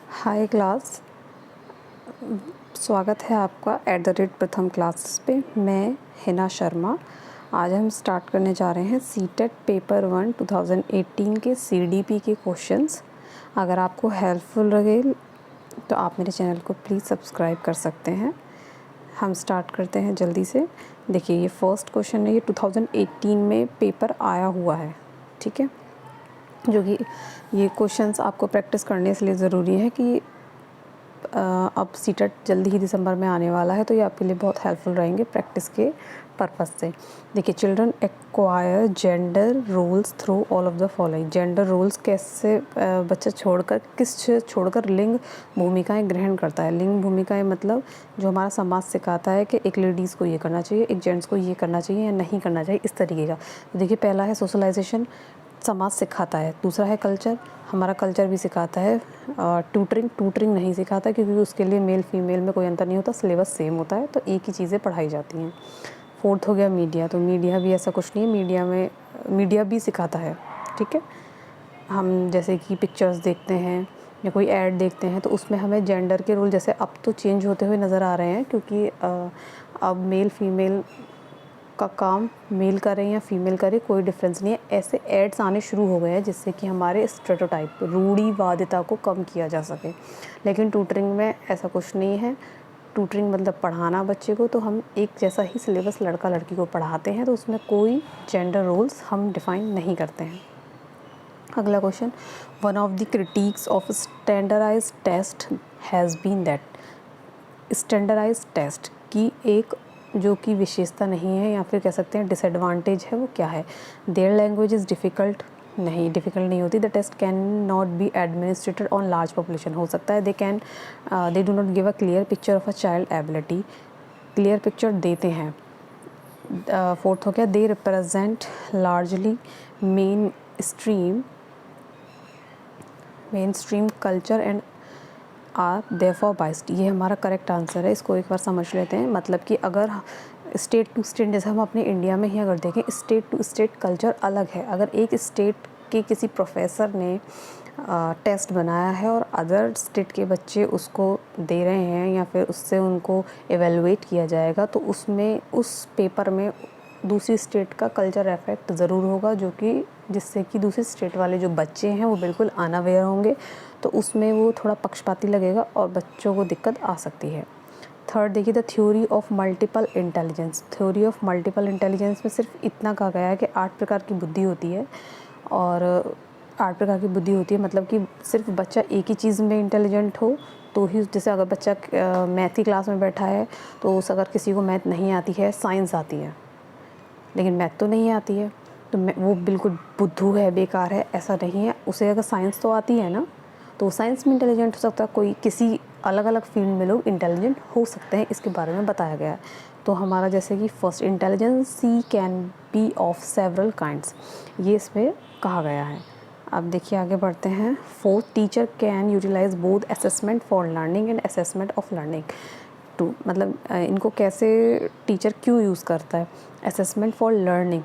हाय class. स्वागत है आपका @प्रथम क्लासेस पे। मैं हिना शर्मा। आज हम स्टार्ट करने जा रहे हैं सीटेट पेपर 1 2018 के सीडीपी के क्वेश्चंस। अगर आपको हेल्पफुल लगे तो आप मेरे चैनल को प्लीज़ सब्सक्राइब कर सकते हैं। हम स्टार्ट करते हैं जल्दी से। देखिए, ये फर्स्ट क्वेश्चन है, ये 2018 में पेपर आया हुआ है, ठीक है। जो कि ये क्वेश्चंस आपको प्रैक्टिस करने इसलिए ज़रूरी है कि अब सीटेट जल्दी ही दिसंबर में आने वाला है, तो ये आपके लिए बहुत हेल्पफुल रहेंगे प्रैक्टिस के पर्पज़ से। देखिए, children acquire gender roles through all of the following. Gender roles कैसे बच्चा छोड़कर लिंग भूमिकाएं ग्रहण करता है। लिंग भूमिकाएं मतलब जो हमारा समाज सिखाता है कि एक लेडीज़ को ये करना चाहिए, एक जेंट्स को ये करना चाहिए या नहीं करना चाहिए, इस तरीके का। तो देखिए, पहला है सोशलाइजेशन, समाज सिखाता है। दूसरा है कल्चर, हमारा कल्चर भी सिखाता है। ट्यूटरिंग नहीं सिखाता, क्योंकि उसके लिए मेल फीमेल में कोई अंतर नहीं होता, सिलेबस सेम होता है, तो एक ही चीज़ें पढ़ाई जाती हैं। फोर्थ हो गया मीडिया। तो मीडिया भी ऐसा कुछ नहीं है, मीडिया भी सिखाता है, ठीक है। हम जैसे कि पिक्चर्स देखते हैं या कोई ऐड देखते हैं, तो उसमें हमें जेंडर के रोल जैसे अब तो चेंज होते हुए नज़र आ रहे हैं, क्योंकि अब मेल फीमेल का काम मेल करे या फीमेल करे कोई डिफरेंस नहीं है। ऐसे एड्स आने शुरू हो गए हैं जिससे कि हमारे स्टेरियोटाइप, रूढ़िवादिता को कम किया जा सके। लेकिन ट्यूटरिंग में ऐसा कुछ नहीं है। ट्यूटरिंग मतलब पढ़ाना बच्चे को, तो हम एक जैसा ही सिलेबस लड़का लड़की को पढ़ाते हैं, तो उसमें कोई जेंडर रोल्स हम डिफ़ाइन नहीं करते हैं। अगला question, one of the critics of standardised test has been that. Standardised test की एक जो कि विशेषता नहीं है या फिर कह सकते हैं डिसएडवांटेज है, वो क्या है? Their language is difficult. नहीं, डिफ़िकल्ट नहीं होती। The test can not be administered on large population. हो सकता है they do not give a clear picture of a child ability. Clear picture देते हैं। फोर्थ हो गया, they represent largely mainstream culture and are therefore biased. ये हमारा correct answer है। इसको एक बार समझ लेते हैं। मतलब कि अगर स्टेट टू स्टेट, जैसे हम अपने इंडिया में ही अगर देखें, स्टेट टू स्टेट कल्चर अलग है। अगर एक स्टेट के किसी प्रोफेसर ने टेस्ट बनाया है और अदर स्टेट के बच्चे उसको दे रहे हैं या फिर उससे उनको एवेलुएट किया जाएगा, तो उसमें उस पेपर में दूसरी स्टेट का कल्चर इफेक्ट ज़रूर होगा, जो कि जिससे कि दूसरी स्टेट वाले जो बच्चे हैं वो बिल्कुल अनअवेयर होंगे, तो उसमें वो थोड़ा पक्षपाती लगेगा और बच्चों को दिक्कत आ सकती है। थर्ड देखिए, the theory of multiple intelligence. Theory of multiple intelligence में सिर्फ इतना कहा गया है कि 8 प्रकार की बुद्धि होती है, और 8 प्रकार की बुद्धि होती है मतलब कि सिर्फ बच्चा एक ही चीज़ में इंटेलिजेंट हो तो ही। जैसे अगर बच्चा मैथ की क्लास में बैठा है, तो अगर किसी को मैथ नहीं आती है, साइंस आती है लेकिन मैथ तो नहीं आती है, तो वो बिल्कुल बुद्धू है, बेकार है, ऐसा नहीं है। उसे अगर साइंस तो आती है ना, तो साइंस में इंटेलिजेंट हो सकता है। कोई किसी अलग अलग फील्ड में लोग इंटेलिजेंट हो सकते हैं, इसके बारे में बताया गया है। तो हमारा जैसे कि first, intelligence can be of several kinds, ये इसमें कहा गया है। अब देखिए आगे बढ़ते हैं। Fourth, teacher can utilise both assessment for learning and assessment of learning too. मतलब इनको कैसे टीचर क्यों यूज़ करता है? असेसमेंट फॉर लर्निंग,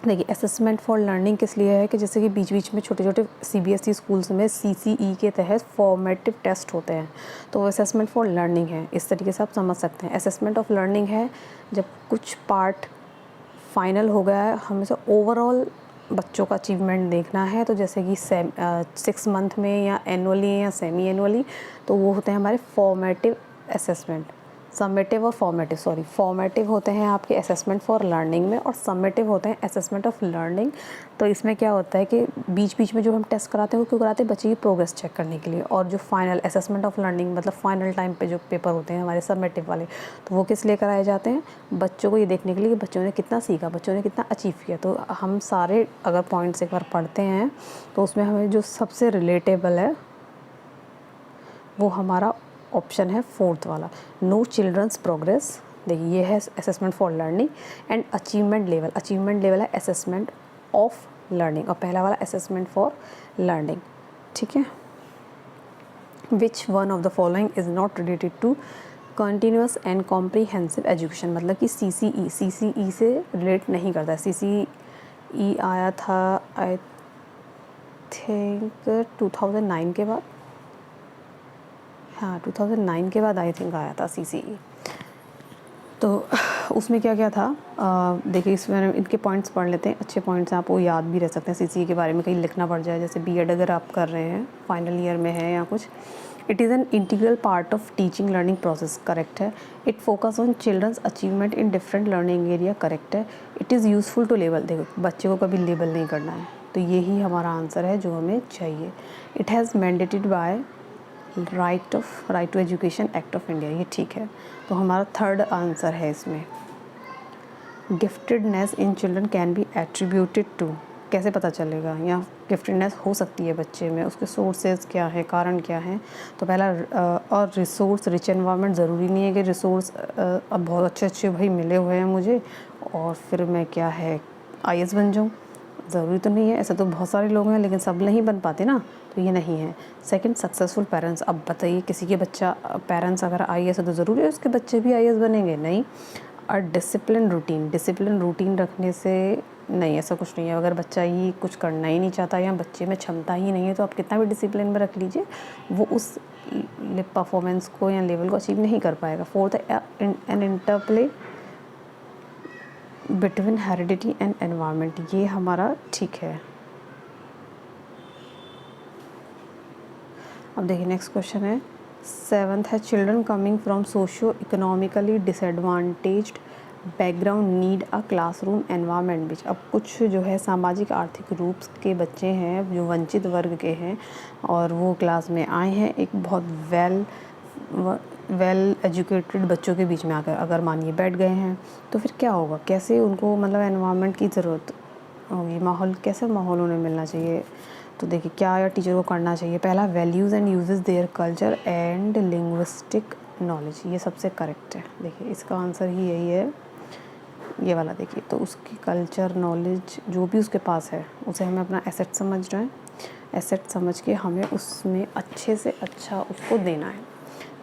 देखिए असेसमेंट फॉर लर्निंग किस लिए है कि जैसे कि बीच बीच में छोटे छोटे सीबीएसई स्कूल्स में सीसीई के तहत फॉर्मेटिव टेस्ट होते हैं, तो वो असेसमेंट फॉर लर्निंग है। इस तरीके से आप समझ सकते हैं। असेसमेंट ऑफ लर्निंग है जब कुछ पार्ट फाइनल हो गया है, हमें से ओवरऑल बच्चों का अचीवमेंट देखना है, तो जैसे कि 6 मंथ में या एनुअली या सेमी एनुअली, तो वो होते हैं हमारे फॉर्मेटिव असेसमेंट। समेटिव और फॉर्मेटिव होते हैं आपके असेसमेंट फॉर लर्निंग में, और समेटिव होते हैं असेसमेंट ऑफ लर्निंग। तो इसमें क्या होता है कि बीच बीच में जो हम टेस्ट कराते हैं वो क्यों कराते हैं? बच्चे की प्रोग्रेस चेक करने के लिए। और जो फाइनल असेसमेंट ऑफ लर्निंग मतलब फाइनल टाइम पे जो पेपर होते हैं हमारे समेटिव वाले, तो वो किस लिए कराए जाते हैं? बच्चों को ये देखने के लिए कि बच्चों ने कितना सीखा, बच्चों ने कितना अचीव किया। तो हम सारे अगर पॉइंट्स एक बार पढ़ते हैं, तो उसमें हमें जो सबसे रिलेटेबल है वो हमारा ऑप्शन है फोर्थ वाला, नो चिल्ड्रंस प्रोग्रेस। देखिए ये है assessment for learning and achievement level. Achievement level है असेसमेंट ऑफ लर्निंग, और पहला वाला असेसमेंट फॉर लर्निंग, ठीक है। Which one of the following is not related to continuous and comprehensive education. मतलब कि सीसीई से रिलेट नहीं करता है। सीसीई आया था आई थिंक 2009 के बाद, हाँ 2009 के बाद आई थिंक आया था CCE। तो उसमें क्या क्या था, देखिए इसमें इनके पॉइंट्स पढ़ लेते हैं, अच्छे पॉइंट्स हैं, आपको याद भी रह सकते हैं। CCE के बारे में कहीं लिखना पड़ जाए, जैसे B.Ed अगर आप कर रहे हैं, फाइनल ईयर में है या कुछ। It is an integral part of teaching learning process, correct है। It focus on children's achievement in different learning area, correct है। It is useful to label, देखो बच्चे को कभी लेबल नहीं करना है, तो यही हमारा आंसर है जो हमें चाहिए। It has mandated by right to education act of India, ये ठीक है। तो हमारा थर्ड आंसर है इसमें। Giftedness in children can be attributed to, कैसे पता चलेगा, या गिफ्टेडनेस हो सकती है बच्चे में, उसके सोर्सेज क्या है, कारण क्या है। तो पहला और रिसोर्स रिच एनवायरनमेंट, ज़रूरी नहीं है कि रिसोर्स अब बहुत अच्छे अच्छे भाई मिले हुए हैं मुझे और फिर मैं क्या है IAS बन जाऊँ, ज़रूरी तो नहीं है। ऐसे तो बहुत सारे लोग हैं लेकिन सब नहीं बन पाते ना, तो ये नहीं है। सेकंड, सक्सेसफुल पेरेंट्स, अब बताइए किसी के बच्चा पेरेंट्स अगर IAS है तो ज़रूरी है उसके बच्चे भी IAS बनेंगे, नहीं। और डिसिप्लिन रूटीन रखने से नहीं, ऐसा कुछ नहीं है। अगर बच्चा ही कुछ करना ही नहीं चाहता या बच्चे में क्षमता ही नहीं है तो आप कितना भी डिसिप्लिन में रख लीजिए, वो उस परफॉर्मेंस को या लेवल को अचीव नहीं कर पाएगा। Fourth, an interplay between heredity and environment, ये हमारा ठीक है। अब देखिए नेक्स्ट क्वेश्चन है, 7th है, children coming from socio economically disadvantaged background need a classroom environment which. अब कुछ जो है सामाजिक आर्थिक रूप के बच्चे हैं जो वंचित वर्ग के हैं और वो क्लास में आए हैं एक बहुत वेल एजुकेटेड बच्चों के बीच में आकर अगर मानिए बैठ गए हैं, तो फिर क्या होगा, कैसे उनको मतलब एनवायरनमेंट की ज़रूरत होगी, माहौल, कैसे माहौल उन्हें मिलना चाहिए। तो देखिए क्या या टीचर को करना चाहिए, पहला values and uses their culture and linguistic knowledge, ये सबसे करेक्ट है। देखिए इसका आंसर ही यही है, ये वाला। देखिए तो उसकी कल्चर नॉलेज जो भी उसके पास है उसे हमें अपना एसेट समझ रहे हैं, एसेट समझ के हमें उसमें अच्छे से अच्छा उसको देना है,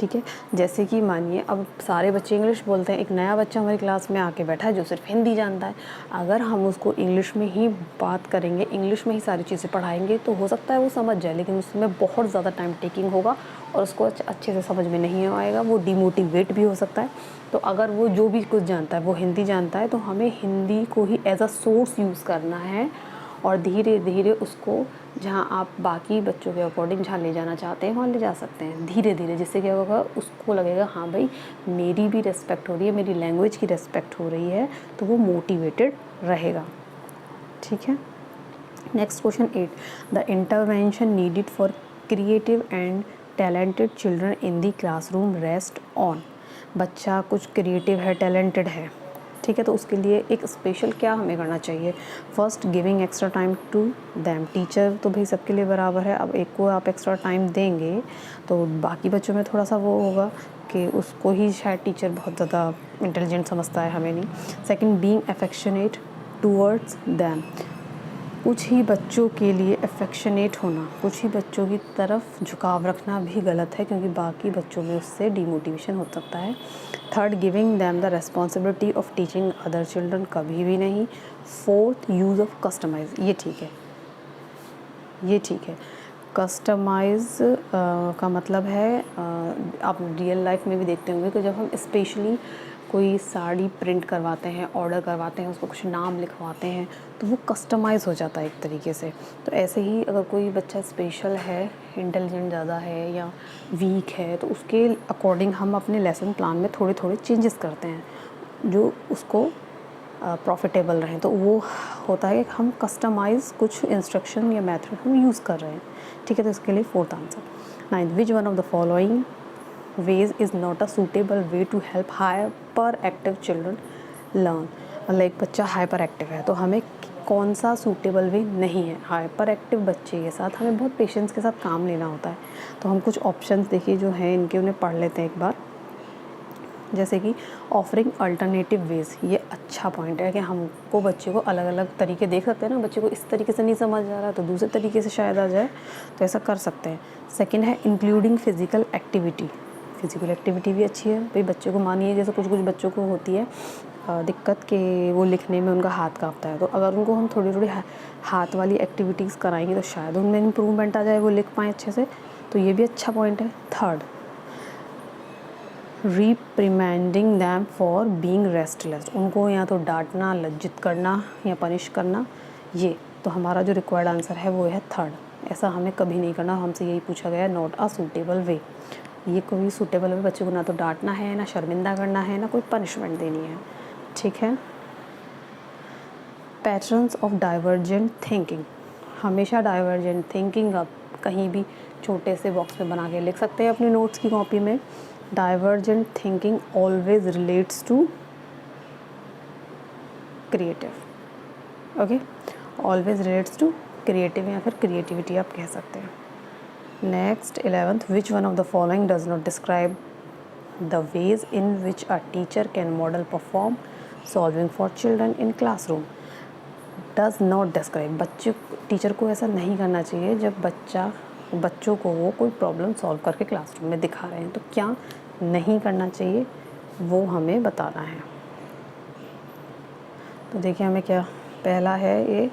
ठीक है। जैसे कि मानिए अब सारे बच्चे इंग्लिश बोलते हैं, एक नया बच्चा हमारी क्लास में आके बैठा है जो सिर्फ हिंदी जानता है, अगर हम उसको इंग्लिश में ही बात करेंगे, इंग्लिश में ही सारी चीज़ें पढ़ाएंगे तो हो सकता है वो समझ जाए, लेकिन उसमें बहुत ज़्यादा टाइम टेकिंग होगा और उसको अच्छे से समझ में नहीं आएगा, वो डिमोटिवेट भी हो सकता है। तो अगर वो जो भी कुछ जानता है वो हिंदी जानता है, तो हमें हिंदी को ही एज अ सोर्स यूज़ करना है और धीरे धीरे उसको जहाँ आप बाकी बच्चों के अकॉर्डिंग जहाँ ले जाना चाहते हैं वहाँ ले जा सकते हैं धीरे धीरे, जिससे क्या होगा उसको लगेगा हाँ भाई मेरी भी रेस्पेक्ट हो रही है, मेरी लैंग्वेज की रेस्पेक्ट हो रही है, तो वो मोटिवेटेड रहेगा, ठीक है। Next question 8, the intervention needed for creative and talented children in the classroom rest on. बच्चा कुछ क्रिएटिव है, टैलेंटेड है, ठीक है, तो उसके लिए एक स्पेशल क्या हमें करना चाहिए। First, giving extra time to them, teacher तो भाई सबके लिए बराबर है, अब एक को आप एक्स्ट्रा टाइम देंगे तो बाकी बच्चों में थोड़ा सा वो होगा कि उसको ही शायद टीचर बहुत ज़्यादा इंटेलिजेंट समझता है, हमें नहीं। Second, being affectionate towards them, कुछ ही बच्चों के लिए अफेक्शनेट होना, कुछ ही बच्चों की तरफ झुकाव रखना भी गलत है क्योंकि बाकी बच्चों में उससे डिमोटिवेशन हो सकता है। Third, giving them the responsibility of teaching other children, कभी भी नहीं। फोर्थ, यूज़ ऑफ कस्टमाइज, ये ठीक है, ये ठीक है। कस्टमाइज का मतलब है आप रियल लाइफ में भी देखते होंगे कि जब हम स्पेशली कोई साड़ी प्रिंट करवाते हैं, ऑर्डर करवाते हैं, उसको कुछ नाम लिखवाते हैं तो वो कस्टमाइज़ हो जाता है एक तरीके से। तो ऐसे ही अगर कोई बच्चा स्पेशल है, इंटेलिजेंट ज़्यादा है या वीक है, तो उसके अकॉर्डिंग हम अपने लेसन प्लान में थोड़े थोड़े चेंजेस करते हैं जो उसको प्रॉफिटेबल रहें। तो वो होता है कि हम कस्टमाइज़ कुछ इंस्ट्रक्शन या मेथड हम यूज़ कर रहे हैं, ठीक है। तो इसके लिए fourth answer. Ninth, which one of the following ways is not a suitable way to help hyperactive children learn। मतलब एक बच्चा हाइपर एक्टिव है तो हमें कौन सा सूटेबल वे नहीं है, हाइपर एक्टिव बच्चे के साथ हमें बहुत पेशेंस के साथ काम लेना होता है। तो हम कुछ ऑप्शंस देखिए जो हैं इनके, उन्हें पढ़ लेते हैं एक बार। जैसे कि ऑफरिंग अल्टरनेटिव वेज़, ये अच्छा पॉइंट है कि हमको बच्चे को अलग अलग तरीके देख सकते हैं ना, बच्चे को इस तरीके से नहीं समझ आ रहा तो दूसरे तरीके से शायद आ जाए, तो ऐसा कर सकते हैं। सेकंड है including physical activity, physical activity भी अच्छी है भाई। बच्चे को मानिए जैसे कुछ कुछ बच्चों को होती है दिक्कत कि वो लिखने में उनका हाथ काँपता है, तो अगर उनको हम थोड़ी थोड़ी हाथ वाली एक्टिविटीज़ कराएंगे तो शायद उनमें इम्प्रूवमेंट आ जाए, वो लिख पाएँ अच्छे से, तो ये भी अच्छा पॉइंट है। Third, reprimanding them for being restless, उनको या तो डांटना, लज्जित करना या पनिश करना। ये तो हमारा जो रिक्वायर्ड आंसर है वो है थर्ड। ऐसा हमें कभी नहीं करना, हमसे यही पूछा गया, नॉट अ सूटेबल वे। ये कोई सूटेबल वे बच्चे को ना तो डांटना है, ना शर्मिंदा करना है, ना कोई पनिशमेंट देनी है। ठीक है। पैटर्न्स ऑफ डाइवर्जेंट थिंकिंग, हमेशा डाइवर्जेंट थिंकिंग आप कहीं भी छोटे से बॉक्स में बना के लिख सकते हैं अपनी नोट्स की कॉपी में। Divergent thinking always relates to creative. Okay, always relates to creative या फिर क्रिएटिविटी आप कह सकते हैं। Next 11th, which one of the following does not describe the ways in which a teacher can model perform solving for children in classroom. Does not describe, बच्चे teacher को ऐसा नहीं करना चाहिए जब बच्चों को वो कोई प्रॉब्लम सॉल्व करके क्लासरूम में दिखा रहे हैं। तो क्या नहीं करना चाहिए वो हमें बताना है। तो देखिए हमें क्या पहला है ये,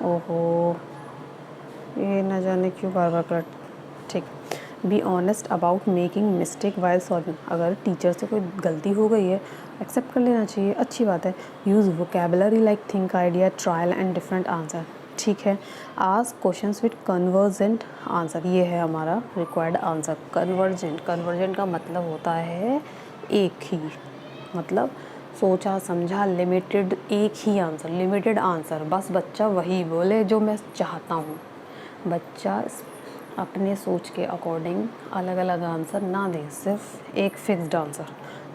ओहो ये न जाने क्यों बार बार कर। ठीक, be honest about making mistake while solving, अगर टीचर से कोई गलती हो गई है एक्सेप्ट कर लेना चाहिए, अच्छी बात है। Use vocabulary like think, idea, trial and different answer. ठीक है। Ask questions with convergent answer, ये है हमारा रिक्वायर्ड आंसर। कन्वर्जेंट का मतलब होता है एक ही, मतलब सोचा समझा, लिमिटेड, एक ही आंसर, लिमिटेड आंसर, बस बच्चा वही बोले जो मैं चाहता हूँ। बच्चा अपने सोच के अकॉर्डिंग अलग अलग आंसर ना दे, सिर्फ एक फिक्स्ड आंसर,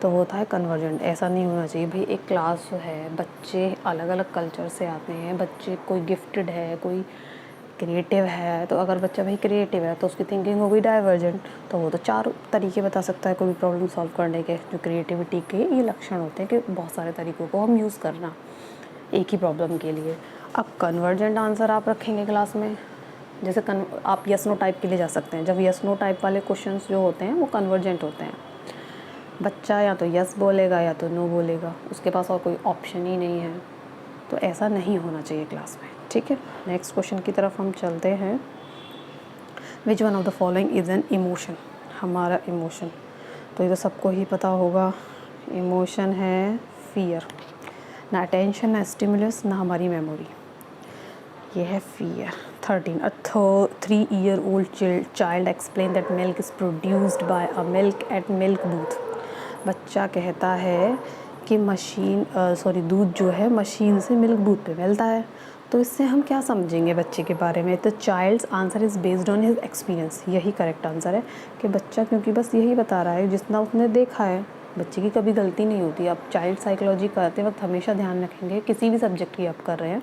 तो होता है कन्वर्जेंट। ऐसा नहीं होना चाहिए भाई। एक क्लास जो है, बच्चे अलग अलग कल्चर से आते हैं, बच्चे कोई गिफ्टेड है, कोई क्रिएटिव है, तो अगर बच्चा भाई क्रिएटिव है तो उसकी थिंकिंग होगी डाइवर्जेंट, तो वो तो 4 तरीके बता सकता है कोई भी प्रॉब्लम सॉल्व करने के। जो क्रिएटिविटी के ये लक्षण होते हैं कि बहुत सारे तरीक़ों को हम यूज़ करना एक ही प्रॉब्लम के लिए। अब कन्वर्जेंट आंसर आप रखेंगे क्लास में, जैसे आप यस नो टाइप के लिए जा सकते हैं। जब यस नो टाइप वाले क्वेश्चंस जो होते हैं वो कन्वर्जेंट होते हैं, बच्चा या तो यस बोलेगा या तो नो बोलेगा, उसके पास और कोई ऑप्शन ही नहीं है। तो ऐसा नहीं होना चाहिए क्लास में। ठीक है, नेक्स्ट क्वेश्चन की तरफ हम चलते हैं। Which one of the following is an emotion, हमारा इमोशन तो ये तो सबको ही पता होगा। इमोशन है फियर, ना अटेंशन, ना स्टिमुलस, ना हमारी मेमोरी, ये है fear. 13, a 3-year-old child explain that milk is produced by a milk at milk booth। बच्चा कहता है कि दूध जो है मशीन से मिल्क बूथ पे मिलता है। तो इससे हम क्या समझेंगे बच्चे के बारे में? तो child's answer is based on his experience, यही करेक्ट आंसर है कि बच्चा क्योंकि बस यही बता रहा है जितना उसने देखा है। बच्चे की कभी गलती नहीं होती। आप चाइल्ड साइकोलॉजी करते वक्त हमेशा ध्यान रखेंगे, किसी भी सब्जेक्ट की आप कर रहे हैं,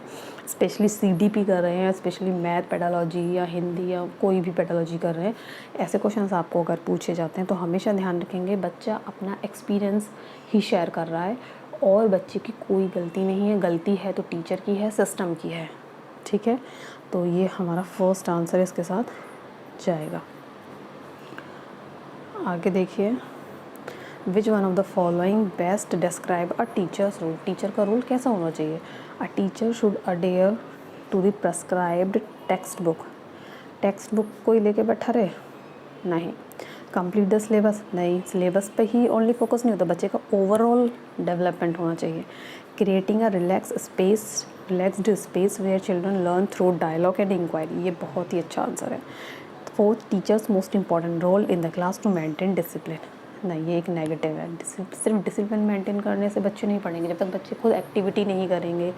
स्पेशली सीडीपी कर रहे हैं, स्पेशली मैथ पेडालॉजी या हिंदी या कोई भी पेडालॉजी कर रहे हैं, ऐसे क्वेश्चंस आपको अगर पूछे जाते हैं तो हमेशा ध्यान रखेंगे बच्चा अपना एक्सपीरियंस ही शेयर कर रहा है और बच्चे की कोई गलती नहीं है। गलती है तो टीचर की है, सिस्टम की है। ठीक है, तो ये हमारा फर्स्ट आंसर इसके साथ जाएगा। आगे देखिए, which one of the following best describe a teacher's role. Teacher का रोल कैसा होना चाहिए? A teacher should adhere to the prescribed textbook. Textbook कोई लेके बैठा रहे? नहीं। Complete the syllabus? नहीं। सिलेबस पे ही ओनली फोकस नहीं होता, बच्चे का ओवरऑल डेवलपमेंट होना चाहिए। Creating a relaxed space where children learn through dialogue and inquiry, ये बहुत ही अच्छा आंसर है। Fourth, teachers most important role in the class to maintain discipline. नहीं, ये एक नेगेटिव है। सिर्फ डिसिप्लिन मेंटेन करने से बच्चे नहीं पढ़ेंगे। जब तक बच्चे खुद एक्टिविटी नहीं करेंगे,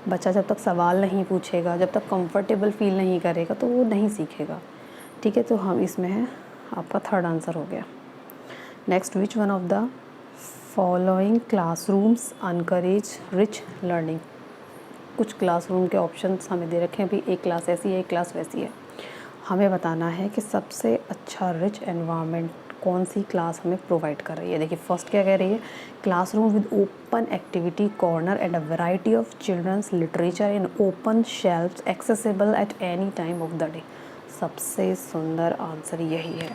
बच्चा जब तक सवाल नहीं पूछेगा, जब तक कंफर्टेबल फील नहीं करेगा तो वो नहीं सीखेगा। ठीक है, तो हम इसमें है आपका थर्ड आंसर हो गया। Next, which one of the following classrooms encourage rich learning. कुछ क्लासरूम के ऑप्शंस हमें दे रखे हैं, भी एक क्लास ऐसी है, एक क्लास वैसी है। हमें बताना है कि सबसे अच्छा रिच एनवायरनमेंट कौन सी क्लास हमें प्रोवाइड कर रही है। देखिए फर्स्ट क्या कह रही है, classroom with open activity corner and a variety of children's literature in open shelves accessible at any time of the day. सबसे सुंदर आंसर यही है।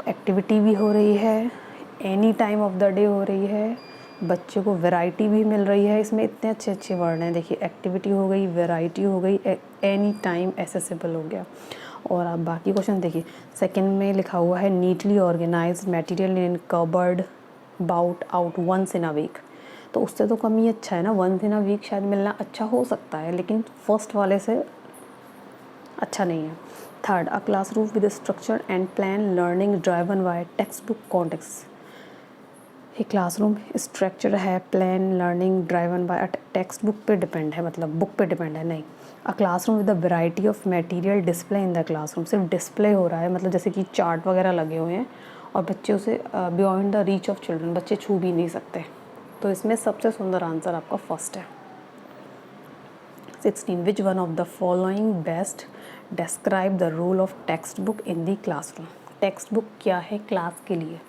एक्टिविटी भी हो रही है, any time of the day हो रही है, बच्चे को वैरायटी भी मिल रही है, इसमें इतने अच्छे अच्छे वर्ड हैं। देखिए एक्टिविटी हो गई, वैरायटी हो गई, एनी टाइम एसेसिबल हो गया। और आप बाकी क्वेश्चन देखिए, सेकंड में लिखा हुआ है neatly organised material in cupboard brought out once in a week. तो उससे तो कम ही अच्छा है ना, वंस इन अ वीक शायद मिलना अच्छा हो सकता है, लेकिन फर्स्ट वाले से अच्छा नहीं है। Third, a classroom with structure and plan learning driven by text book context. ये क्लासरूम स्ट्रक्चर है, plan learning driven by text book पे डिपेंड है, मतलब बुक पे डिपेंड है नहीं। A classroom with a variety of material display in the classroom, सिर्फ display हो रहा है, मतलब जैसे कि चार्ट वगैरह लगे हुए हैं और बच्चे उसे beyond the reach of children, बच्चे छू भी नहीं सकते। तो इसमें सबसे सुंदर आंसर आपका फर्स्ट है। 16, which one of the following best describe the role of textbook in the classroom. Textbook क्या है क्लास के लिए?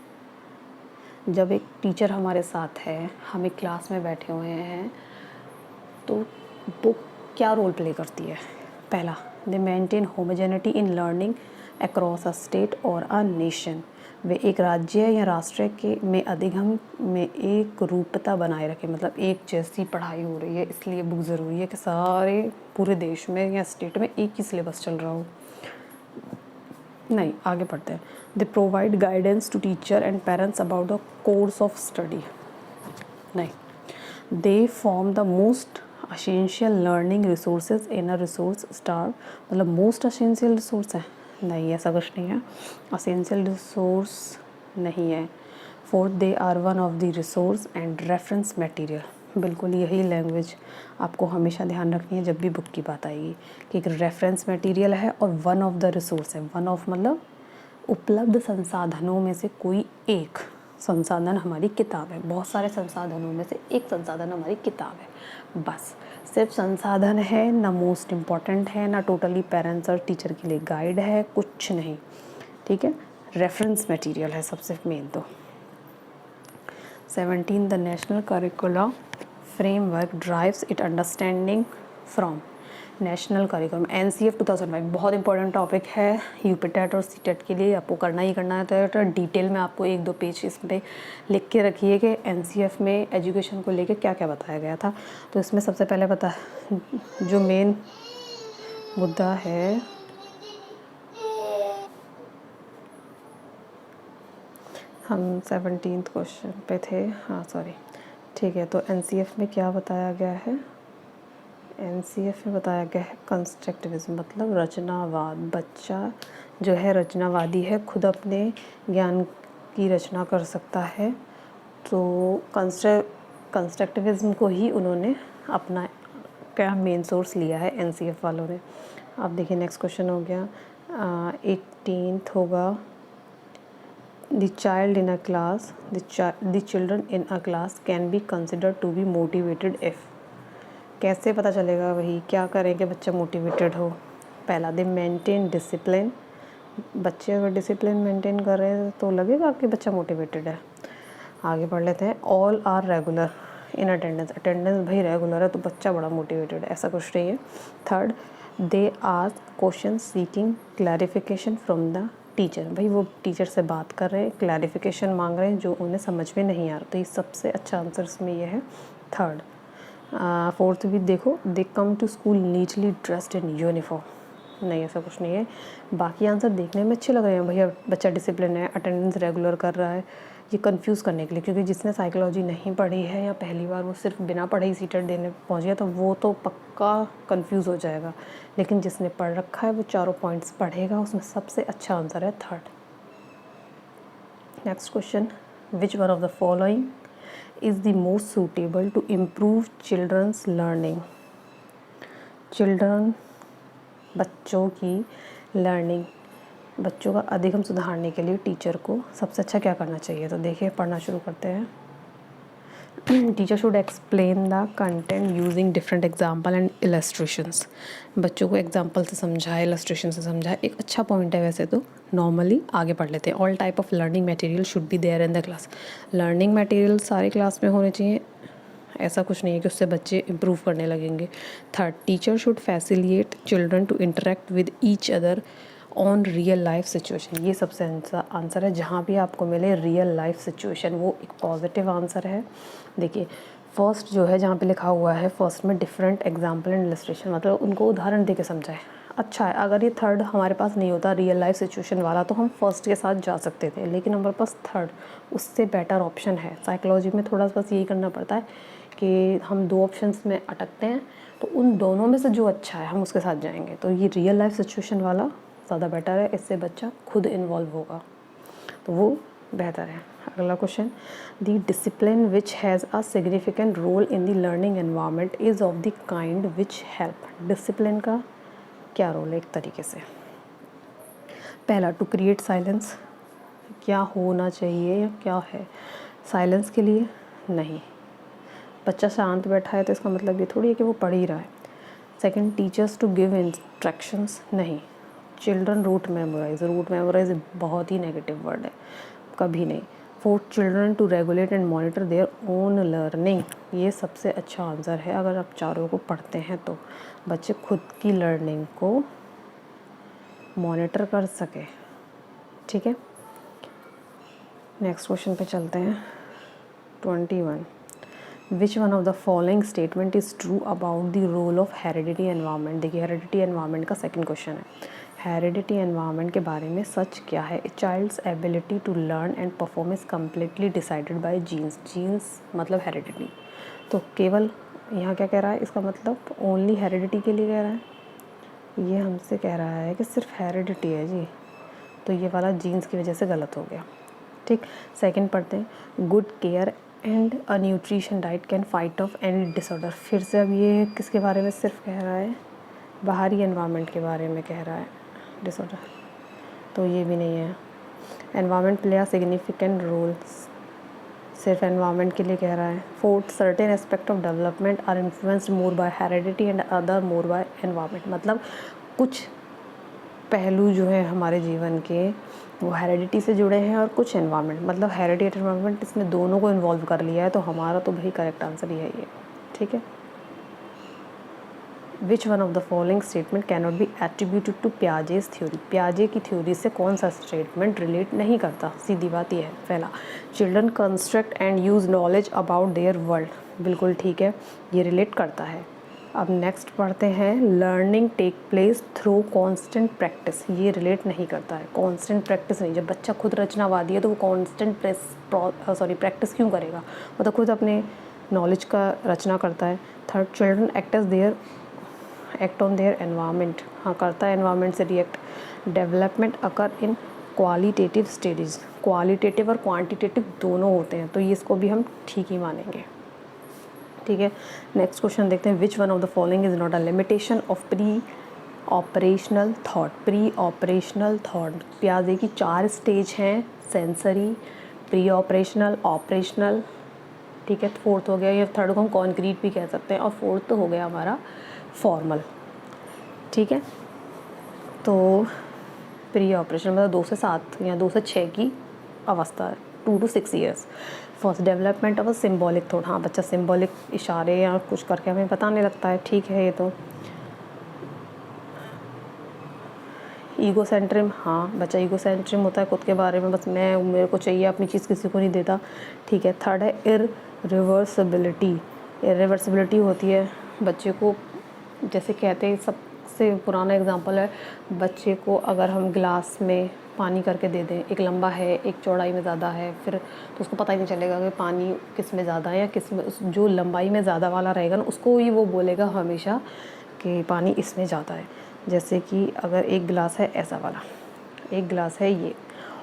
जब एक टीचर हमारे साथ है, हम एक क्लास में बैठे हुए हैं, तो बुक क्या रोल प्ले करती है? पहला, दे maintain homogeneity in learning across a state और अ नेशन। वे एक राज्य या राष्ट्र के में अधिगम में एक रूपता बनाए रखें, मतलब एक जैसी पढ़ाई हो रही है, इसलिए बुक ज़रूरी है कि सारे पूरे देश में या स्टेट में एक ही सिलेबस चल रहा हो। नहीं, आगे पढ़ते हैं। They provide guidance to teacher and parents about the course of study. नहीं, they form the most essential learning resources in a resource star, मतलब मोस्ट असेंशियल रिसोर्स है? नहीं, ऐसा कुछ नहीं है। असेंशियल रिसोर्स नहीं है। Fourth, they are one of the resource and reference material. बिल्कुल यही लैंग्वेज आपको हमेशा ध्यान रखनी है जब भी बुक की बात आएगी, कि एक रेफरेंस मटेरियल है और वन ऑफ द रिसोर्स है। वन ऑफ मतलब उपलब्ध संसाधनों में से कोई एक संसाधन हमारी किताब है। बहुत सारे संसाधनों में से एक संसाधन हमारी किताब है, बस। सिर्फ संसाधन है, ना मोस्ट इम्पॉर्टेंट है, ना टोटली पेरेंट्स और टीचर के लिए गाइड है, कुछ नहीं, ठीक है। रेफरेंस मटेरियल है सबसे मेन तो। 17, the national curriculum framework drives it understanding from. National curriculum NCF 2005 बहुत इंपॉर्टेंट टॉपिक है यूपीटेट और सीटेट के लिए, आपको करना ही करना है। तो डिटेल में आपको 1-2 पेज इस पर लिख के रखिए कि NCF में एजुकेशन को लेके क्या क्या बताया गया था। तो इसमें सबसे पहले जो मेन मुद्दा है, हम 17th क्वेश्चन पे थे, हाँ सॉरी, ठीक है। तो NCF में क्या बताया गया है? NCF में बताया गया है कंस्ट्रक्टिविज्म, मतलब रचनावाद। बच्चा जो है रचनावादी है, खुद अपने ज्ञान की रचना कर सकता है। तो कंस्ट्रक्टिविज्म को ही उन्होंने अपना क्या मेन सोर्स लिया है NCF वालों ने। अब देखिए नेक्स्ट क्वेश्चन हो गया 18th होगा, the child in a class, the children in a class can be considered to be motivated if. कैसे पता चलेगा? वही क्या करें कि बच्चा मोटिवेटेड हो? पहला, दे मेंटेन डिसिप्लिन। बच्चे अगर डिसिप्लिन मेंटेन कर रहे हैं तो लगेगा कि बच्चा मोटिवेटेड है। आगे पढ़ लेते हैं। All are regular in attendance, attendance भाई रेगुलर है तो बच्चा बड़ा मोटिवेटेड है, ऐसा कुछ नहीं है। Third, they ask question seeking clarification from the teacher, भाई वो टीचर से बात कर रहे हैं, क्लैरिफिकेशन मांग रहे हैं जो उन्हें समझ में नहीं आ रहा। तो ये सबसे अच्छा आंसर इसमें ये है, थर्ड। फोर्थ भी देखो, they come to school neatly dressed in uniform. नहीं, ऐसा कुछ नहीं है। बाकी आंसर देखने में अच्छे लग रहे हैं, भैया बच्चा डिसिप्लिन है, अटेंडेंस रेगुलर कर रहा है, ये कंफ्यूज करने के लिए। क्योंकि जिसने साइकोलॉजी नहीं पढ़ी है या पहली बार वो सिर्फ बिना पढ़े ही सीटेट देने पहुंच गया तो वो तो पक्का कंफ्यूज हो जाएगा। लेकिन जिसने पढ़ रखा है वो चारों पॉइंट्स पढ़ेगा, उसमें सबसे अच्छा आंसर है third. Next question, which one of the following is the most suitable to improve children's learning। Children बच्चों की लर्निंग, बच्चों का अधिगम सुधारने के लिए टीचर को सबसे अच्छा क्या करना चाहिए? तो देखिए पढ़ना शुरू करते हैं। Teacher should explain the content using different example and illustrations. बच्चों को एग्जाम्पल से समझाए, इलस्ट्रेशन से समझाए, एक अच्छा पॉइंट है वैसे तो। नॉर्मली आगे पढ़ लेते हैं। All type of learning material should be there in the class. Learning material सारे क्लास में होने चाहिए, ऐसा कुछ नहीं है कि उससे बच्चे इम्प्रूव करने लगेंगे। Third, teacher should facilitate children to interact with each other on real life situation, ये सबसे आंसर है। जहाँ भी आपको मिले रियल लाइफ सिचुएशन, वो एक पॉजिटिव आंसर है। देखिए फर्स्ट जो है जहाँ पे लिखा हुआ है फर्स्ट में डिफरेंट एग्जाम्पल एंड इलस्ट्रेशन, मतलब उनको उदाहरण दे के समझाएं। अच्छा है, अगर ये थर्ड हमारे पास नहीं होता रियल लाइफ सिचुएशन वाला तो हम फर्स्ट के साथ जा सकते थे, लेकिन हमारे पास थर्ड उससे बेटर ऑप्शन है। साइकोलॉजी में थोड़ा सा बस यही करना पड़ता है कि हम दो ऑप्शंस में अटकते हैं, तो उन दोनों में से जो अच्छा है हम उसके साथ जाएंगे। तो ये रियल लाइफ सिचुएशन वाला ज़्यादा बेटर है, इससे बच्चा खुद इन्वॉल्व होगा, तो वो बेहतर है। अगला question, the discipline which has a significant role in the learning environment is of the kind which help. Discipline का क्या रोल है एक तरीके से? पहला, टू क्रिएट साइलेंस, क्या होना चाहिए या क्या है? साइलेंस के लिए नहीं, बच्चा शांत बैठा है तो इसका मतलब ये थोड़ी है कि वो पढ़ ही रहा है। Second, teachers to give instructions, नहीं। चिल्ड्रन रूट मेमोराइज बहुत ही नेगेटिव वर्ड है, कभी नहीं। Fourth, children to regulate and monitor their own learning, ये सबसे अच्छा आंसर है। अगर आप चारों को पढ़ते हैं तो बच्चे खुद की लर्निंग को मॉनिटर कर सके, ठीक है। नेक्स्ट क्वेश्चन पे चलते हैं। 21, which one of the following statement is true about the role of heredity environment. देखिए हेरिडिटी एनवायरनमेंट का सेकंड क्वेश्चन है। हेरिडिटी एनवायरनमेंट के बारे में सच क्या है? A child's ability to learn and perform is completely decided by genes. Genes मतलब हेरिडिटी, तो केवल यहाँ क्या कह रहा है, इसका मतलब ओनली हेरिडिटी के लिए कह रहा है। ये हमसे कह रहा है कि सिर्फ हेरिडिटी है जी, तो ये वाला जीन्स की वजह से गलत हो गया, ठीक। सेकंड पढ़ते हैं, good care and a nutrition diet can fight of any disorder. फिर से अब ये किसके बारे में सिर्फ कह रहा है? बाहरी एनवायरनमेंट के बारे में कह रहा है डिसऑर्डर, तो ये भी नहीं है। Environment play a significant role, सिर्फ एनवायरनमेंट के लिए कह रहा है। Fourth, certain aspect of development are influenced more by heredity and other more by environment, मतलब कुछ पहलू जो है हमारे जीवन के वो हेरिडिटी से जुड़े हैं और कुछ एनवायरनमेंट, मतलब हेरिडिटी एनवायरनमेंट इसमें दोनों को इन्वॉल्व कर लिया है, तो हमारा तो भाई करेक्ट आंसर ही है ये, ठीक है। Which one of the following statement can not be attributed to Piaget's theory. पियाजे की थ्योरी से कौन सा स्टेटमेंट रिलेट नहीं करता? सीधी बात यह है। पहला, children construct and use knowledge about their world, बिल्कुल ठीक है, ये रिलेट करता है। अब नेक्स्ट पढ़ते हैं, learning take place through constant practice, ये रिलेट नहीं करता है। कॉन्स्टेंट प्रैक्टिस नहीं, जब बच्चा खुद रचनावादी है तो वो कॉन्स्टेंट प्रैक्टिस क्यों करेगा? वो तो खुद अपने नॉलेज का रचना करता है। Third, children act on their environment, हाँ करता है, एनवायरनमेंट से रिएक्ट। डेवलपमेंट अकर इन क्वालिटेटिव स्टेजेस, क्वालिटेटिव और क्वांटिटेटिव दोनों होते हैं, तो ये इसको भी हम ठीक ही मानेंगे, ठीक है। नेक्स्ट क्वेश्चन देखते हैं, which one of the following is not a limitation of pre operational thought. Pre operational thought, पियाजे की 4 स्टेज हैं, सेंसरी, प्री ऑपरेशनल, ऑपरेशनल, ठीक है। फोर्थ हो गया, या थर्ड को हम कॉन्क्रीट भी कह सकते हैं, और फोर्थ तो हो गया हमारा फॉर्मल, ठीक है। तो प्री ऑपरेशन मतलब 2 से 7 या 2 से 6 की अवस्था, 2 to 6 years. First, development of a symbolic thought, हाँ बच्चा सिम्बॉलिक इशारे या कुछ करके हमें बताने लगता है, ठीक है। ये तो ईगो सेंट्रिम, हाँ बच्चा ईगो सेंट्रिम होता है, खुद के बारे में बस मैं, मेरे को चाहिए, अपनी चीज़ किसी को नहीं देता, ठीक है। थर्ड है इररिवर्सिबिलिटी, इररिवर्सिबिलिटी होती है बच्चे को, जैसे कहते हैं सबसे पुराना एग्जांपल है, बच्चे को अगर हम गिलास में पानी करके दे दें, एक लंबा है एक चौड़ाई में ज़्यादा है, फिर तो उसको पता ही नहीं चलेगा कि पानी किस में ज़्यादा है या किस में, जो लंबाई में ज़्यादा वाला रहेगा ना उसको ही वो बोलेगा हमेशा कि पानी इसमें ज़्यादा है। जैसे कि अगर एक गिलास है ऐसा वाला, एक गिलास है ये,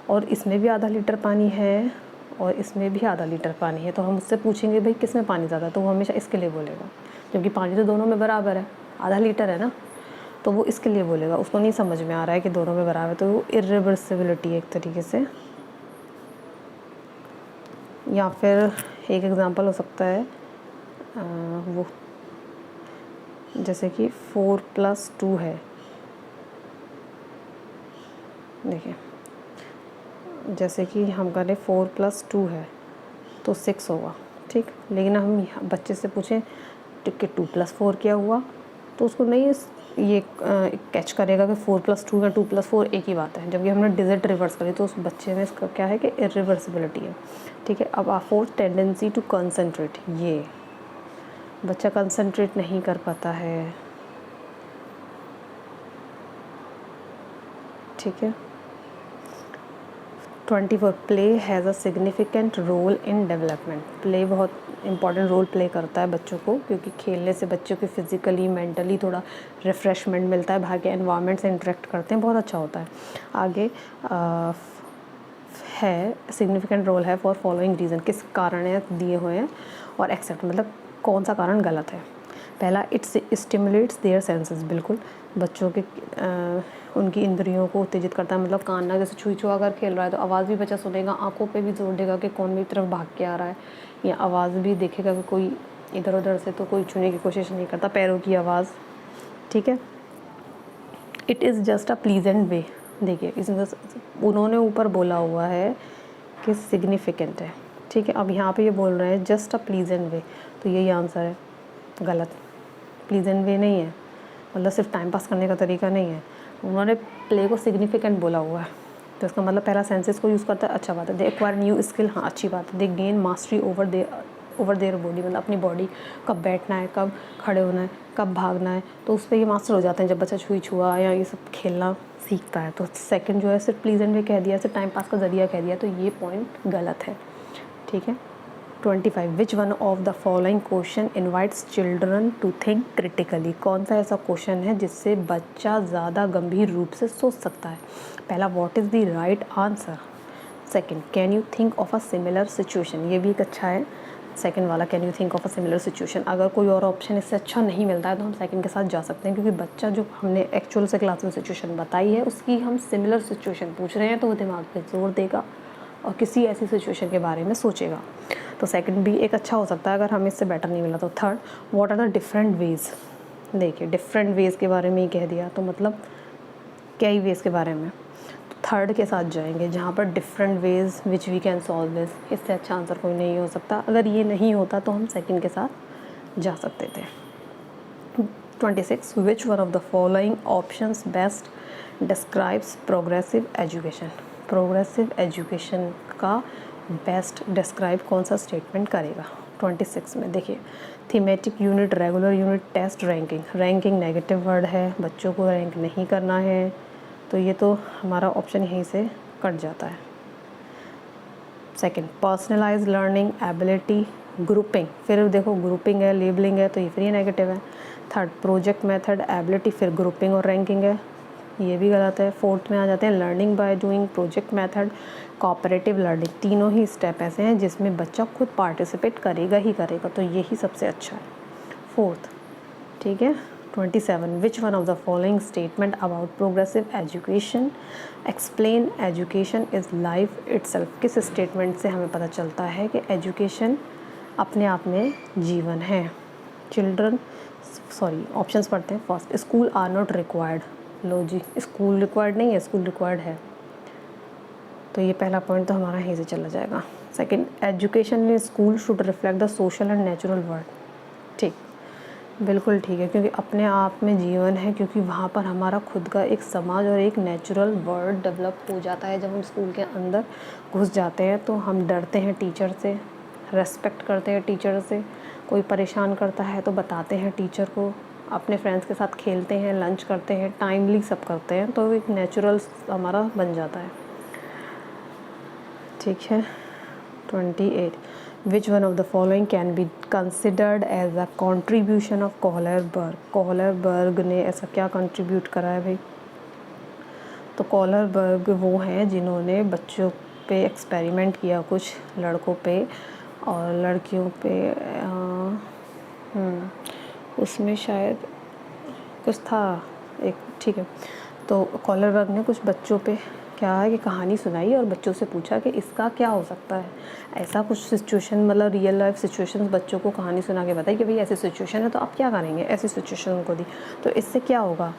और इसमें भी आधा लीटर पानी है और इसमें भी आधा लीटर पानी है, तो हम उससे पूछेंगे भाई किस में पानी ज़्यादा, तो वो हमेशा इसके लिए बोलेगा, क्योंकि पानी तो दोनों में बराबर है, आधा लीटर है ना, तो वो इसके लिए बोलेगा। उसको नहीं समझ में आ रहा है कि दोनों में बराबर है, तो वो इररिवर्सिबिलिटी है एक तरीके से। या फिर एक एग्जांपल हो सकता है वो, जैसे कि 4 + 2 है, देखिए जैसे कि हम करें 4 + 2 है तो 6 होगा, ठीक। लेकिन हम बच्चे से पूछें कि 2 + 4 क्या हुआ, तो उसको नहीं ये कैच करेगा कि 4+2 या 2+4 एक ही बात है, जबकि हमने डिजिट रिवर्स करी तो उस बच्चे में इसका क्या है कि इरिवर्सिबिलिटी है। ठीक है, अब फोर्थ टेंडेंसी टू कंसंट्रेट, ये बच्चा कंसंट्रेट नहीं कर पाता है। ठीक है, 24 play has a significant role in development. Play बहुत इंपॉर्टेंट रोल प्ले करता है बच्चों को, क्योंकि खेलने से बच्चों को फिज़िकली मेंटली थोड़ा रिफ़्रेशमेंट मिलता है, बाहर के एनवायरनमेंट से इंटरेक्ट करते हैं, बहुत अच्छा होता है। आगे है सिग्निफिकेंट रोल है फॉर फॉलोइंग रीज़न, किस कारण है दिए हुए हैं और एक्सेप्ट मतलब कौन सा कारण गलत है। पहला, इट्स स्टिमुलेट्स देयर सेंसेस, बिल्कुल बच्चों के उनकी इंद्रियों को उत्तेजित करता है, मतलब कान ना जैसे छुई छुआ अगर खेल रहा है तो आवाज़ भी बच्चा सुनेगा, आंखों पे भी जोर देगा कि कौन मेरी तरफ भाग के आ रहा है, या आवाज़ भी देखेगा कि कोई इधर उधर से तो कोई छूने की कोशिश नहीं करता, पैरों की आवाज़। ठीक है, it is just a pleasant way, देखिए इसमें उन्होंने ऊपर बोला हुआ है कि सिग्निफिकेंट है। ठीक है, अब यहाँ पे ये बोल रहे हैं जस्ट अ प्लीजेंट वे, तो यही आंसर है, गलत। प्लीजेंट वे नहीं है, मतलब सिर्फ टाइम पास करने का तरीका नहीं है, उन्होंने प्ले को सिग्निफिकेंट बोला हुआ है, तो इसका मतलब पहला सेंसेस को यूज़ करता है, अच्छा बात है। दे एक्वायर न्यू स्किल, हाँ अच्छी बात है। दे gain mastery over their body, मतलब अपनी बॉडी, कब बैठना है, कब खड़े होना है, कब भागना है, तो उस पर ये मास्टर हो जाते हैं जब बच्चा छुई छुआ या ये सब खेलना सीखता है। तो सेकंड जो है सिर्फ प्लीजेंट वे कह दिया, सिर्फ टाइम पास का ज़रिया कह दिया, तो ये पॉइंट गलत है। ठीक है, 25 which one of the following question invites children to think critically, कौन सा ऐसा क्वेश्चन है जिससे बच्चा ज़्यादा गंभीर रूप से सोच सकता है। पहला, what is the right answer. Second, can you think of a similar situation, ये भी एक अच्छा है सेकंड वाला, can you think of a similar situation. अगर कोई और ऑप्शन इससे अच्छा नहीं मिलता है तो हम सेकंड के साथ जा सकते हैं, क्योंकि बच्चा जो हमने एक्चुअल से क्लास में सिचुएशन बताई है उसकी हम सिमिलर सिचुएशन पूछ रहे हैं, तो वो दिमाग पे जोर देगा और किसी ऐसी सिचुएशन के बारे में सोचेगा। तो सेकंड भी एक अच्छा हो सकता है अगर हमें इससे बेटर नहीं मिला तो। Third, what are the different ways, देखिए डिफरेंट वेज़ के बारे में ही कह दिया, तो मतलब कई वेज़ के बारे में, तो थर्ड के साथ जाएंगे जहाँ पर different ways which we can solve this, इससे अच्छा आंसर कोई नहीं हो सकता। अगर ये नहीं होता तो हम सेकंड के साथ जा सकते थे। 26 which one of the following options best describes progressive education, progressive education का बेस्ट डिस्क्राइब कौन सा स्टेटमेंट करेगा। 26 में देखिए, thematic unit, regular unit, test, ranking. Ranking negative word है, बच्चों को रैंक नहीं करना है, तो ये तो हमारा ऑप्शन यहीं से कट जाता है। Second, personalise learning, ability, grouping, फिर देखो ग्रुपिंग है, लेबलिंग है, तो ये फिर ये नेगेटिव है। थर्ड, प्रोजेक्ट मेथड, एबिलिटी, फिर ग्रुपिंग और रैंकिंग है, ये भी गलत है। फोर्थ में आ जाते हैं learning by doing, project method, cooperative learning, तीनों ही स्टेप ऐसे हैं जिसमें बच्चा खुद पार्टिसिपेट करेगा ही करेगा, तो यही सबसे अच्छा है फोर्थ। ठीक है, 27 विच one of the following statement about progressive education explain education is life itself, किस स्टेटमेंट से हमें पता चलता है कि एजुकेशन अपने आप में जीवन है। चिल्ड्रन ऑप्शंस पढ़ते हैं। First, school are not required, लो जी, स्कूल रिक्वायर्ड नहीं है, स्कूल रिक्वायर्ड है, तो ये पहला पॉइंट तो हमारा यहीं से चला जाएगा। Second, education in school should reflect the social and natural world, ठीक, बिल्कुल ठीक है, क्योंकि अपने आप में जीवन है, क्योंकि वहाँ पर हमारा खुद का एक समाज और एक नेचुरल वर्ल्ड डेवलप हो जाता है। जब हम स्कूल के अंदर घुस जाते हैं तो हम डरते हैं टीचर से, रेस्पेक्ट करते हैं टीचर से, कोई परेशान करता है तो बताते हैं टीचर को, अपने फ्रेंड्स के साथ खेलते हैं, लंच करते हैं, टाइमली सब करते हैं, तो एक नेचुरल हमारा बन जाता है। ठीक है, 28 which one of the following can be considered as a contribution of Kohlberg, Kohlberg ने ऐसा क्या कंट्रीब्यूट करा है भाई। तो कोहलरबर्ग वो हैं जिन्होंने बच्चों पे एक्सपेरिमेंट किया, कुछ लड़कों पे और लड़कियों पे, उसमें शायद कुछ था एक, ठीक है, तो कोहलरबर्ग ने कुछ बच्चों पे क्या है कि कहानी सुनाई और बच्चों से पूछा कि इसका क्या हो सकता है, ऐसा कुछ सिचुएशन, मतलब रियल लाइफ सिचुएशंस बच्चों को कहानी सुना के बताई कि भाई ऐसी सिचुएशन है तो आप क्या करेंगे, ऐसी सिचुएशन उनको दी तो इससे क्या होगा।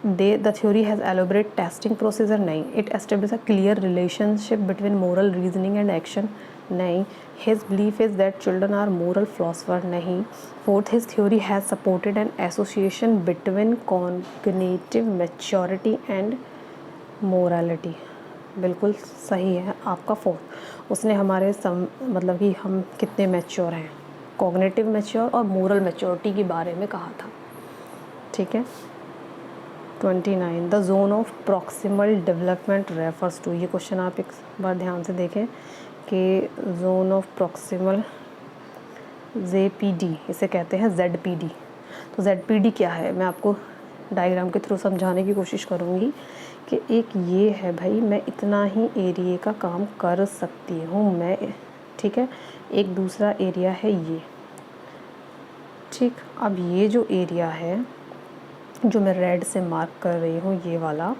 The theory has elaborate testing procedure, नहीं, it establish a clear relationship between moral reasoning and action, नहीं. His belief is that children are moral philosopher. नहीं. Fourth, his theory has supported an association between cognitive maturity and morality. बिल्कुल सही है आपका fourth. उसने हमारे मतलब कि हम कितने मैच्योर हैं, कॉग्निटिव मैच्योर और मोरल मैच्योरिटी के बारे में कहा था. ठीक है. 29 the zone of proximal development refers to. ये क्वेश्चन आप एक बार ध्यान से देखें कि जोन ऑफ प्रॉक्सिमल ZPD इसे कहते हैं ZPD. तो ZPD क्या है, मैं आपको डायग्राम के थ्रू समझाने की कोशिश करूँगी कि एक ये है भाई, मैं इतना ही एरिया का काम कर सकती हूँ मैं. ठीक है. एक दूसरा एरिया है ये. ठीक. अब ये जो एरिया है जो मैं रेड से मार्क कर रही हूँ, ये वाला,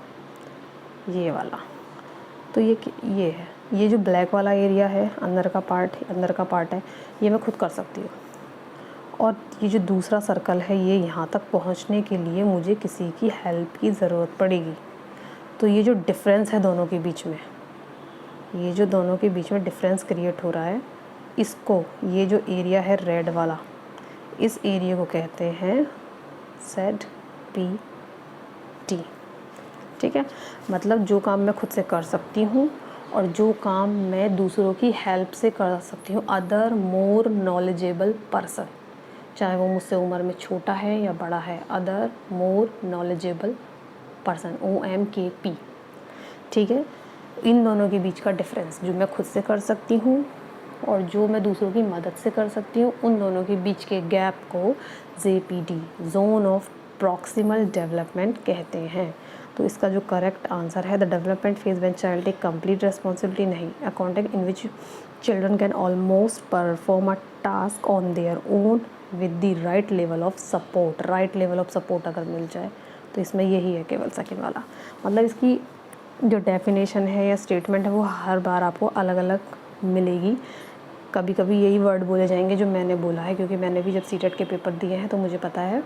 तो ये है. ये जो ब्लैक वाला एरिया है, अंदर का पार्ट है, ये मैं खुद कर सकती हूँ. और ये जो दूसरा सर्कल है, ये यहाँ तक पहुँचने के लिए मुझे किसी की हेल्प की ज़रूरत पड़ेगी. तो ये जो डिफरेंस है दोनों के बीच में, ये जो दोनों के बीच में डिफरेंस क्रिएट हो रहा है, इसको, ये जो एरिया है रेड वाला, इस एरिया को कहते हैं ZPT. ठीक है. मतलब जो काम मैं खुद से कर सकती हूँ और जो काम मैं दूसरों की हेल्प से कर सकती हूँ, अदर मोर नॉलेजेबल पर्सन, चाहे वो मुझसे उम्र में छोटा है या बड़ा है, other more knowledgeable person, OMKP. ठीक है. इन दोनों के बीच का डिफरेंस, जो मैं खुद से कर सकती हूँ और जो मैं दूसरों की मदद से कर सकती हूँ, उन दोनों के बीच के गैप को ZPD, zone of proximal development कहते हैं. तो इसका जो करेक्ट आंसर है, the development phase when child take complete responsibility. नहीं, a context in which children can almost perform a task on their own with the right level of support. Right level of support अगर मिल जाए तो इसमें यही है केवल second वाला. मतलब इसकी जो डेफिनेशन है या स्टेटमेंट है वो हर बार आपको अलग अलग मिलेगी. कभी कभी यही वर्ड बोले जाएंगे जो मैंने बोला है, क्योंकि मैंने भी जब CTET के पेपर दिए हैं तो मुझे पता है.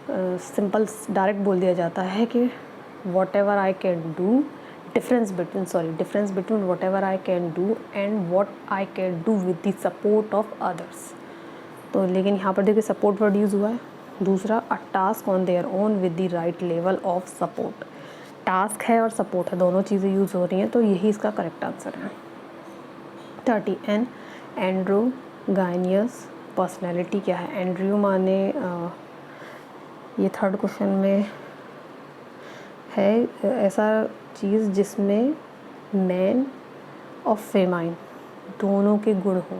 सिंपल डायरेक्ट बोल दिया जाता है कि what ever I can do, difference between what ever I can do and what I can do with the support of others. तो लेकिन यहाँ पर देखिए सपोर्ट वर्ड यूज़ हुआ है. दूसरा, अ task on their own with the right level of support. Task है और सपोर्ट है, दोनों चीज़ें यूज़ हो रही हैं, तो यही इसका करेक्ट आंसर है. 30 एन एंड्रोगाइनियस पर्सनैलिटी क्या है. एंड्रयू माने ये थर्ड क्वेश्चन में है ऐसा चीज़ जिसमें मैन और फेमाइन दोनों के गुण हों,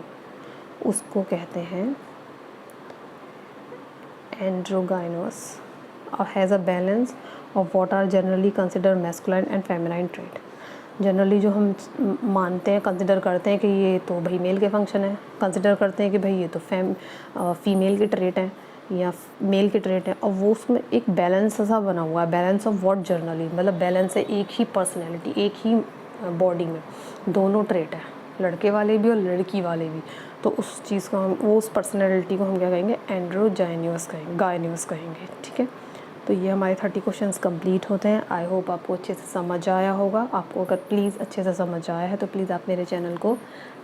उसको कहते हैं एंड्रोगाइनस. और has a balance of what are generally consider masculine and feminine trait. Generally जो हम मानते हैं, कंसिडर करते हैं कि ये तो भाई मेल के फंक्शन है, कंसिडर करते हैं कि भाई ये तो फीमेल के ट्रेट हैं या मेल के ट्रेट हैं, और वो उसमें एक बैलेंस सा बना हुआ है. बैलेंस ऑफ व्हाट जनरली, मतलब बैलेंस है एक ही पर्सनैलिटी, एक ही बॉडी में दोनों ट्रेट हैं, लड़के वाले भी और लड़की वाले भी. तो उस चीज़ को हम, वो उस पर्सनैलिटी को हम क्या कहेंगे, गायनियस कहेंगे. ठीक है. तो ये हमारे 30 क्वेश्चंस कंप्लीट होते हैं. आई होप आपको अच्छे से समझ आया होगा. आपको अगर प्लीज़ अच्छे से समझ आया है तो प्लीज़ आप मेरे चैनल को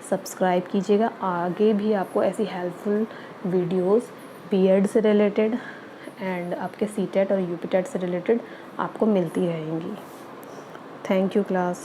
सब्सक्राइब कीजिएगा. आगे भी आपको ऐसी हेल्पफुल वीडियोस B.Ed से रिलेटेड एंड आपके CTET और UPTET से रिलेटेड आपको मिलती रहेंगी. Thank you class.